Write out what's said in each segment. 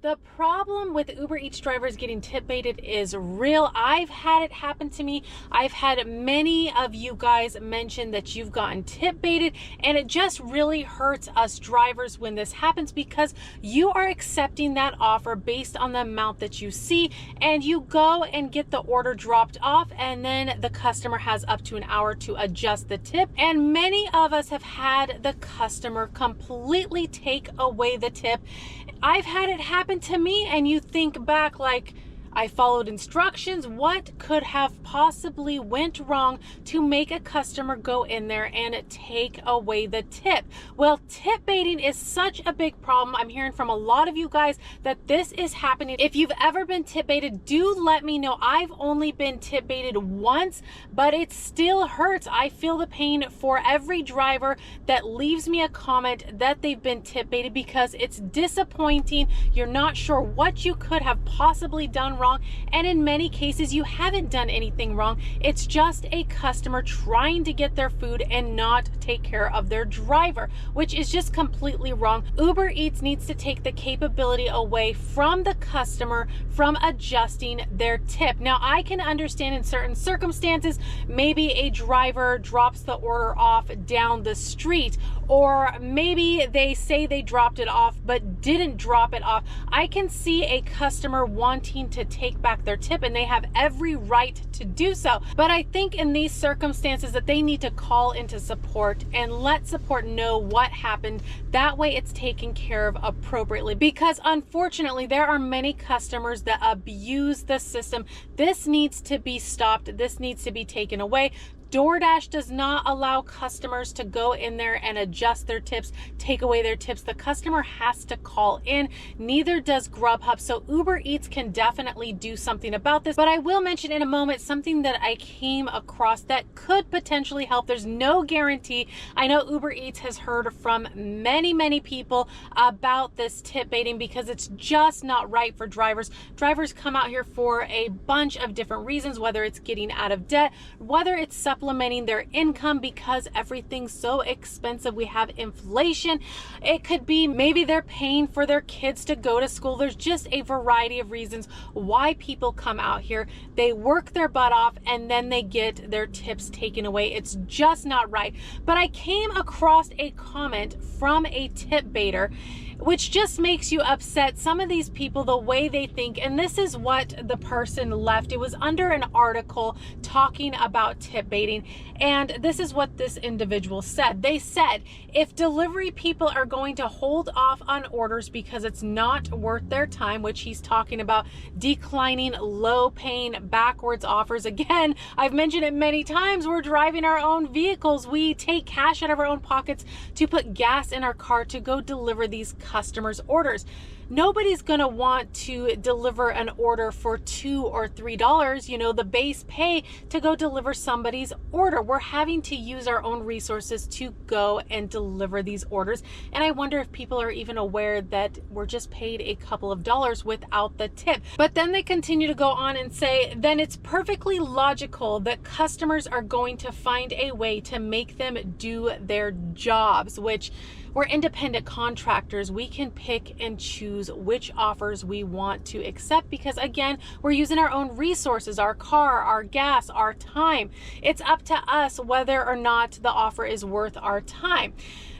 The problem with Uber Eats drivers getting tip baited is real. I've had it happen to me. I've had many of you guys mention that you've gotten tip baited, and it just really hurts us drivers when this happens because you are accepting that offer based on the amount that you see, and you go and get the order dropped off, and then the customer has up to an hour to adjust the tip. And many of us have had the customer completely take away the tip. I've had it happen to me, and you think back like, I followed instructions. What could have possibly went wrong to make a customer go in there and take away the tip? Well, tip baiting is such a big problem. I'm hearing from a lot of you guys that this is happening. If you've ever been tip baited, do let me know. I've only been tip baited once, but it still hurts. I feel the pain for every driver that leaves me a comment that they've been tip baited because it's disappointing. You're not sure what you could have possibly done wrong, and in many cases you haven't done anything wrong. It's just a customer trying to get their food and not take care of their driver, which is just completely wrong. Uber Eats needs to take the capability away from the customer from adjusting their tip. Now, I can understand in certain circumstances, maybe a driver drops the order off down the street, or maybe they say they dropped it off but didn't drop it off. I can see a customer wanting to take back their tip, and they have every right to do so. But I think in these circumstances that they need to call into support and let support know what happened. That way it's taken care of appropriately, because unfortunately there are many customers that abuse the system. This needs to be stopped. This needs to be taken away. DoorDash does not allow customers to go in there and adjust their tips, take away their tips. The customer has to call in. Neither does Grubhub. So Uber Eats can definitely do something about this. But I will mention in a moment something that I came across that could potentially help. There's no guarantee. I know Uber Eats has heard from many people about this tip baiting because it's just not right for drivers. Drivers come out here for a bunch of different reasons, whether it's getting out of debt, whether it's supplementing their income because everything's so expensive. We have inflation. It could be maybe they're paying for their kids to go to school. There's just a variety of reasons why people come out here. They work their butt off and then they get their tips taken away. It's just not right. But I came across a comment from a tip baiter, which just makes you upset. Some of these people, the way they think, and this is what the person left. It was under an article talking about tip baiting, and this is what this individual said. They said, if delivery people are going to hold off on orders because it's not worth their time, which he's talking about declining low paying backwards offers. Again, I've mentioned it many times, we're driving our own vehicles. We take cash out of our own pockets to put gas in our car to go deliver these customers' orders. Nobody's gonna want to deliver an order for $2 or $3, you know, the base pay to go deliver somebody's order. We're having to use our own resources to go and deliver these orders. And I wonder if people are even aware that we're just paid a couple of dollars without the tip. But then they continue to go on and say, then it's perfectly logical that customers are going to find a way to make them do their jobs, which we're independent contractors. We can pick and choose which offers we want to accept because, again, we're using our own resources, our car, our gas, our time. It's up to us whether or not the offer is worth our time.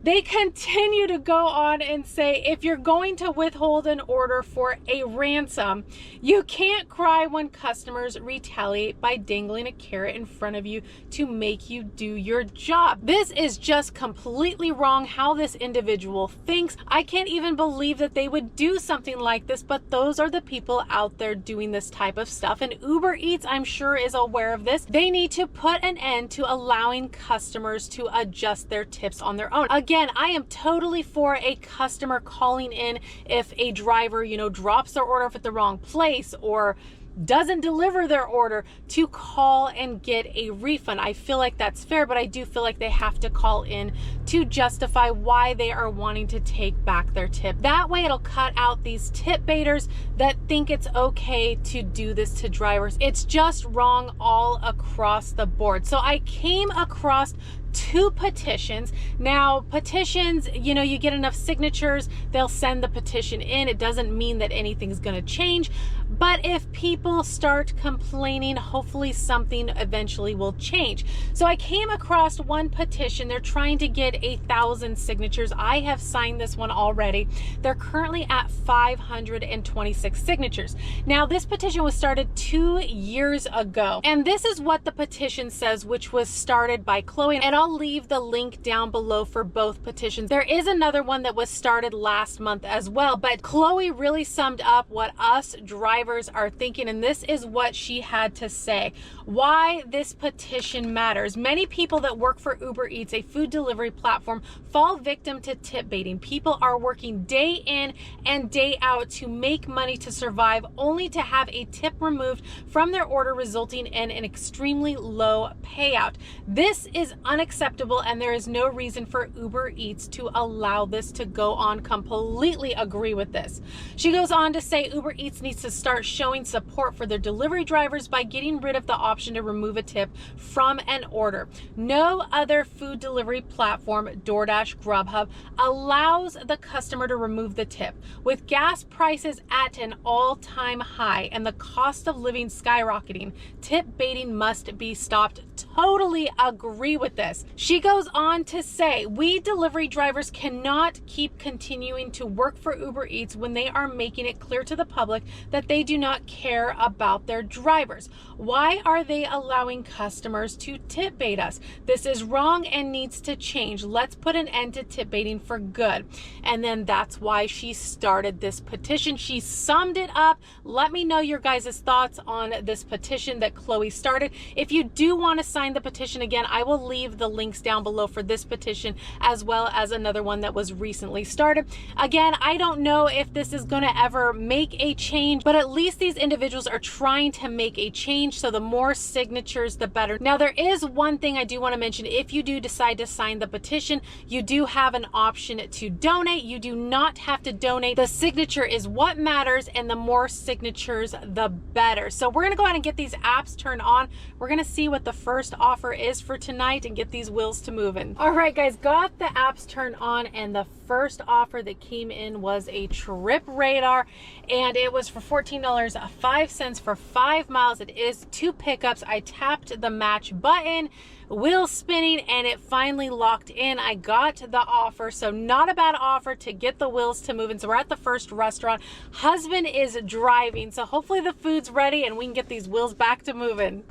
They continue to go on and say, if you're going to withhold an order for a ransom, you can't cry when customers retaliate by dangling a carrot in front of you to make you do your job. This is just completely wrong how this individual thinks. I can't even believe that they would do something like this, but those are the people out there doing this type of stuff. And Uber Eats, I'm sure, is aware of this. They need to put an end to allowing customers to adjust their tips on their own. Again, I am totally for a customer calling in if a driver, you know, drops their order off at the wrong place or doesn't deliver their order, to call and get a refund. I feel like that's fair, but I do feel like they have to call in to justify why they are wanting to take back their tip. That way it'll cut out these tip baiters that think it's okay to do this to drivers. It's just wrong all across the board. So I came across to Petitions. Now, Petitions, you know, you get enough signatures, they'll send the petition in. It doesn't mean that anything's going to change, but if people start complaining, hopefully something eventually will change. So I came across one petition. They're trying to get 1,000 signatures. I have signed this one already. They're currently at 526 signatures. Now, this petition was started 2 years ago, and this is what the petition says, which was started by Chloe, and I'll leave the link down below for both petitions. There is another one that was started last month as well, but Chloe really summed up what us drivers are thinking, and this is what she had to say. Why this petition matters. Many people that work for Ubereats, a food delivery platform, fall victim to tip baiting. People are working day in and day out to make money to survive, only to have a tip removed from their order, resulting in an extremely low payout. This is unacceptable, and there is no reason for Ubereats to allow this to go on. Completely agree with this. She goes on to say Ubereats needs to start showing support for their delivery drivers by getting rid of the option to remove a tip from an order. No other food delivery platform, DoorDash, Grubhub, allows the customer to remove the tip. With gas prices at an all-time high and the cost of living skyrocketing, tip baiting must be stopped. Totally agree with this. She goes on to say, we delivery drivers cannot keep continuing to work for Ubereats when they are making it clear to the public that they do not care about their drivers. Why are they allowing customers to tip bait us? This is wrong and needs to change. Let's put an end to tip baiting for good. And then that's why she started this petition. She summed it up. Let me know your guys' thoughts on this petition that Chloe started. If you do want to sign the petition, again, I will leave the links down below for this petition as well as another one that was recently started. Again, I don't know if this is going to ever make a change, but at least these individuals are trying to make a change, so the more signatures the better. Now, there is one thing I do want to mention. If you do decide to sign the petition, you do have an option to donate. You do not have to donate. The signature is what matters, and the more signatures the better. So we're going to go ahead and get these apps turned on. We're going to see what the first offer is for tonight and get these wheels to moving. All right, guys, got the apps turned on, and the first offer that came in was a trip radar, and it was for $14.05 for 5 miles. It is 2 pickups. I tapped the match button, wheel spinning, and it finally locked in. I got the offer, so not a bad offer to get the wheels to moving. So we're at the first restaurant. Husband is driving, so hopefully the food's ready and we can get these wheels back to moving.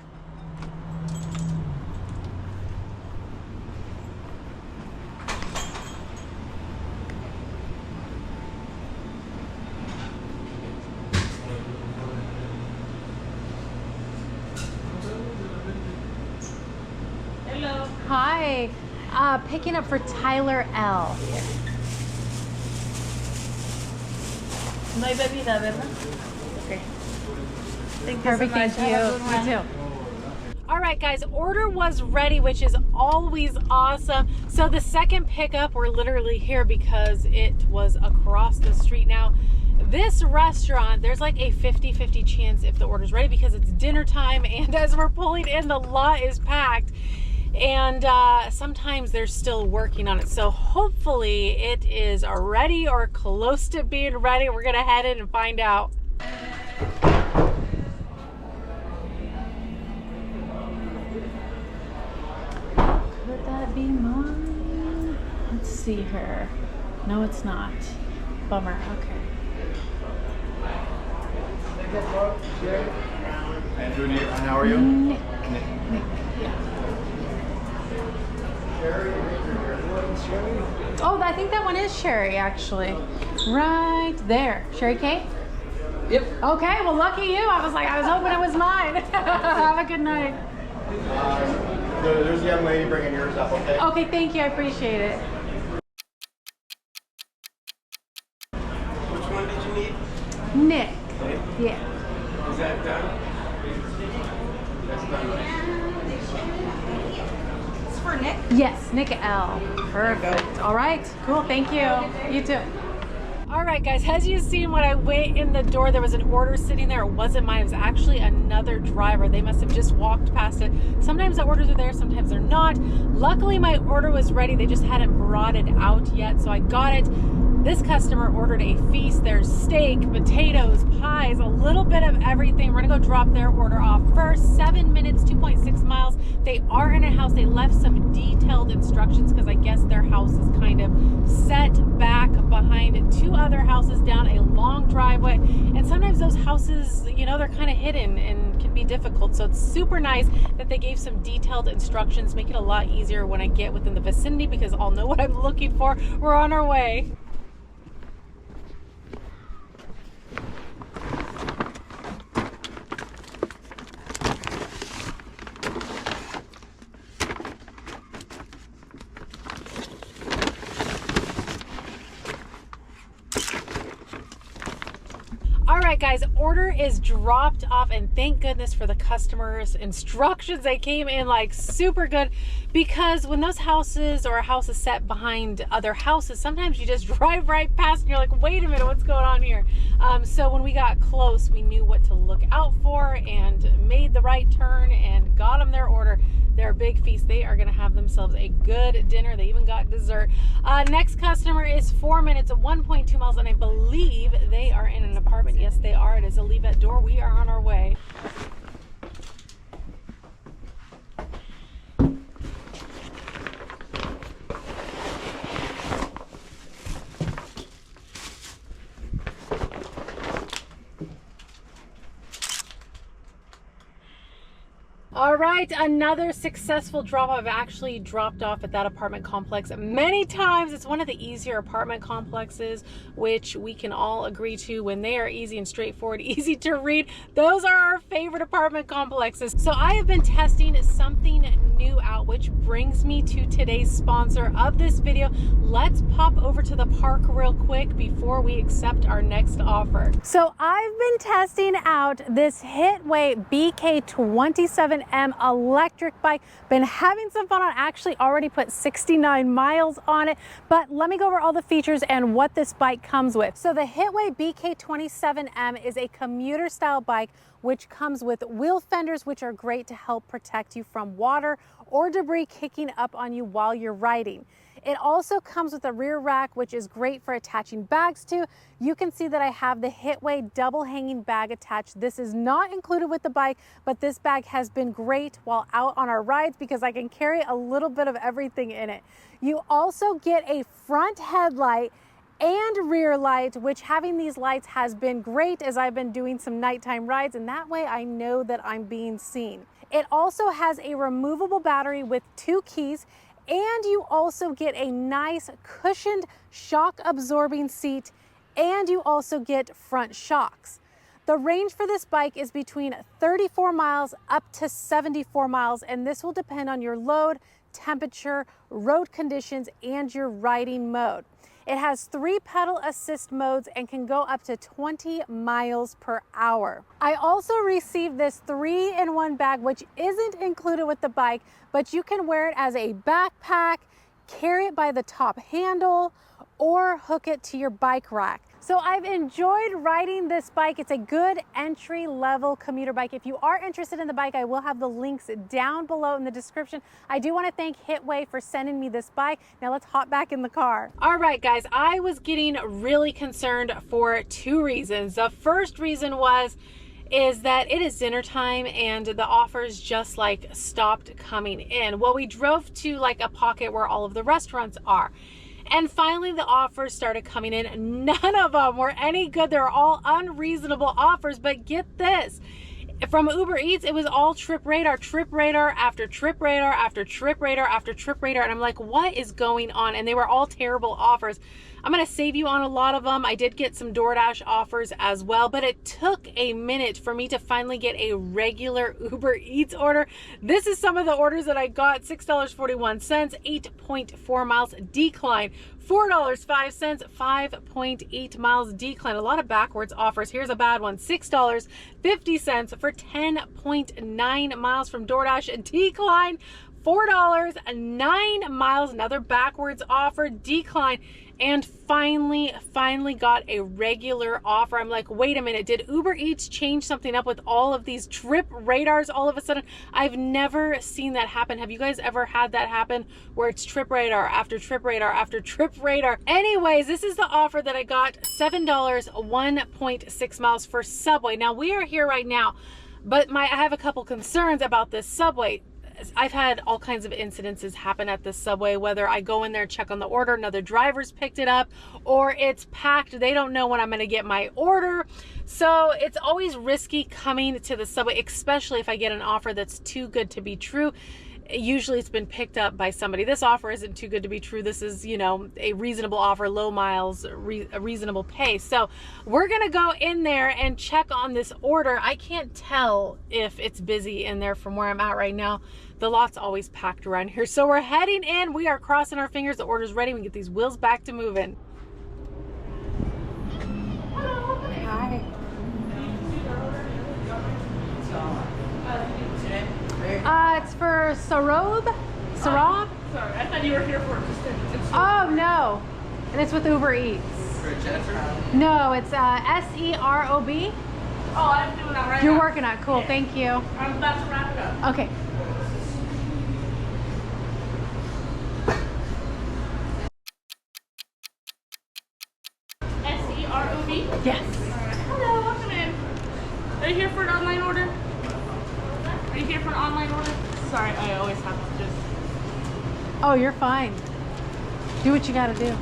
Hi, picking up for Tyler L. No hay bebida, ¿verdad? Okay. Thank you Perfect, so much. thank you. Have a good one. You too. All right, guys, order was ready, which is always awesome. So the second pickup, we're literally here because it was across the street. Now, this restaurant, there's like a 50-50 chance if the order's ready because it's dinner time, and as we're pulling in, the lot is packed. And sometimes they're still working on it. So hopefully it is ready or close to being ready. We're gonna head in and find out. Could that be mine? Let's see here. No, it's not. Bummer, okay. Andrew, how are you? Nick. Yeah. Oh, I think that one is Sherry, actually. Right there. Sherry K? Yep. Okay, well, lucky you. I was hoping it was mine. Have a good night. There's a young lady bringing yours up, okay? Okay, thank you. I appreciate it. Which one did you need? Nick. Nick? Yeah. Is that done? That's done. It's for Nick. Yes, Nick L. Perfect. All right, cool. Thank you. You too. All right, guys, as you've seen, when I went in the door, there was an order sitting there. It wasn't mine. It was actually another driver. They must have just walked past it. Sometimes the orders are there, sometimes they're not. Luckily, my order was ready. They just hadn't brought it out yet, so I got it. This customer ordered a feast. There's steak, potatoes, pies, a little bit of everything. We're gonna go drop their order off first. 7 minutes, 2.6 miles. They are in a house. They left some detailed instructions because I guess their house is kind of set back behind two other houses down a long driveway. And sometimes those houses, you know, they're kind of hidden and can be difficult. So it's super nice that they gave some detailed instructions, make it a lot easier when I get within the vicinity because I'll know what I'm looking for. We're on our way. All right, guys, order is dropped off, and thank goodness for the customer's instructions. They came in like super good, because when those houses or a house is set behind other houses, sometimes you just drive right past and you're like, wait a minute, what's going on here? So when we got close, we knew what to look out for and made the right turn and got them their order. Their big feast. They are going to have themselves a good dinner. They even got dessert. Next customer is 4 minutes, 1.2 miles, and I believe they are in an apartment. Yes, they are. It is a leave-at door. We are on our way. All right, another successful drop. I've actually dropped off at that apartment complex many times. It's one of the easier apartment complexes, which we can all agree to when they are easy and straightforward, easy to read. Those are our favorite apartment complexes. So I have been testing something new out, which brings me to today's sponsor of this video. Let's pop over to the park real quick before we accept our next offer. So I've been testing out this Hitway BK27M electric bike. Been having some fun on it. Actually already put 69 miles on it, but let me go over all the features and what this bike comes with. So the Hitway BK27M is a commuter style bike which comes with wheel fenders, which are great to help protect you from water or debris kicking up on you while you're riding. It also comes with a rear rack, which is great for attaching bags to. You can see that I have the Hitway double hanging bag attached. This is not included with the bike, but this bag has been great while out on our rides because I can carry a little bit of everything in it. You also get a front headlight and rear light, which having these lights has been great as I've been doing some nighttime rides, and that way I know that I'm being seen. It also has a removable battery with 2 keys, and you also get a nice cushioned shock absorbing seat, and you also get front shocks. The range for this bike is between 34 miles up to 74 miles, and this will depend on your load, temperature, road conditions, and your riding mode. It has 3 pedal assist modes and can go up to 20 miles per hour. I also received this 3-in-1 bag, which isn't included with the bike, but you can wear it as a backpack, carry it by the top handle, or hook it to your bike rack. So I've enjoyed riding this bike. It's a good entry-level commuter bike. If you are interested in the bike, I will have the links down below in the description. I do want to thank Hitway for sending me this bike. Now let's hop back in the car. All right, guys, I was getting really concerned for 2 reasons. The first reason is that it is dinner time and the offers just like stopped coming in. Well, we drove to like a pocket where all of the restaurants are. And finally, the offers started coming in. None of them were any good. They're all unreasonable offers. But get this, from Ubereats, it was all trip radar after trip radar after trip radar after trip radar. And I'm like, what is going on? And they were all terrible offers. I'm going to save you on a lot of them. I did get some DoorDash offers as well, but it took a minute for me to finally get a regular Ubereats order. This is some of the orders that I got. $6.41, 8.4 miles decline. $4.05, 5.8 miles decline. A lot of backwards offers. Here's a bad one. $6.50 for 10.9 miles from DoorDash decline. $4, 9 miles, another backwards offer decline. and finally got a regular offer. I'm like, wait a minute, did Uber Eats change something up with all of these trip radars all of a sudden? I've never seen that happen. Have you guys ever had that happen where it's trip radar after trip radar after trip radar? Anyways, this is the offer that I got, $7, 1.6 miles for Subway. Now we are here right now, but I have a couple concerns about this Subway. I've had all kinds of incidences happen at this Subway, whether I go in there, check on the order, another driver's picked it up, or it's packed. They don't know when I'm going to get my order. So it's always risky coming to the Subway, especially if I get an offer that's too good to be true. Usually it's been picked up by somebody. This offer isn't too good to be true. This is, you know, a reasonable offer, low miles, a reasonable pay. So we're going to go in there and check on this order. I can't tell if it's busy in there from where I'm at right now. The lot's always packed around here. So we're heading in. We are crossing our fingers. The order's ready. We can get these wheels back to moving. Hello. Hi. It's for Sarab? Sarab? Sorry, I thought you were here for just Oh, no. And it's with Uber Eats. For a Jennifer? No, it's S-E-R-O-B. Oh, I'm doing that right now. You're working on it. Cool. Thank you. I'm about to wrap it up. Okay. S-E-R-O-B? Yes. Alright. Hello, welcome in. Are you here for an online order? Are you here for an online order? Sorry, I always have to just... Oh, you're fine. Do what you gotta do.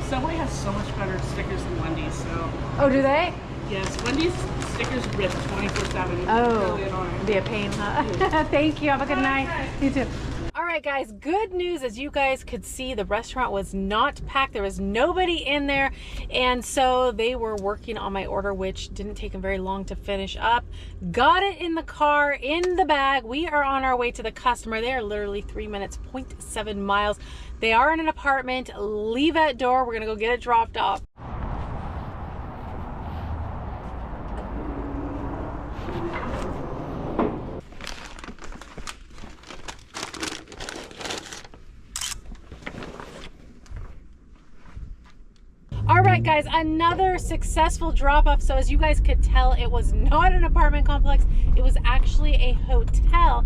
Subway has so much better stickers than Wendy's, so... Oh, do they? Yes, Wendy's stickers rip 24/7. Oh, Really annoying. be a pain, huh? Thank you. Have a good night. You too. All right, guys, good news. As you guys could see, the restaurant was not packed. There was nobody in there. And so they were working on my order, which didn't take them very long to finish up. Got it in the car, in the bag. We are on our way to the customer. They are literally 3 minutes, 0.7 miles. They are in an apartment. Leave at door. We're going to go get it dropped off. All right, guys, another successful drop-off. So as you guys could tell, it was not an apartment complex. It was actually a hotel.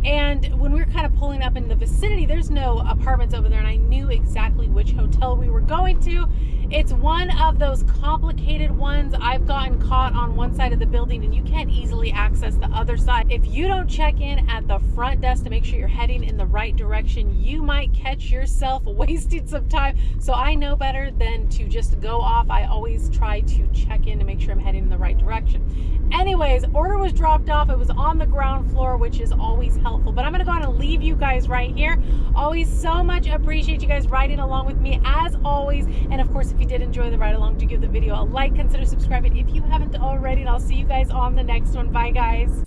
And when we were kind of pulling up in the vicinity, there's no apartments over there, and I knew exactly which hotel we were going to. It's one of those complicated ones. I've gotten caught on one side of the building and you can't easily access the other side. If you don't check in at the front desk to make sure you're heading in the right direction, you might catch yourself wasting some time. So I know better than to just go off. I always try to check in to make sure I'm heading in the right direction. Anyways, order was dropped off. It was on the ground floor, which is always helpful. But I'm going to go ahead and leave you guys right here. Always so much appreciate you guys riding along with me as always. And of course, if you did enjoy the ride along, do give the video a like, consider subscribing if you haven't already. And I'll see you guys on the next one. Bye, guys.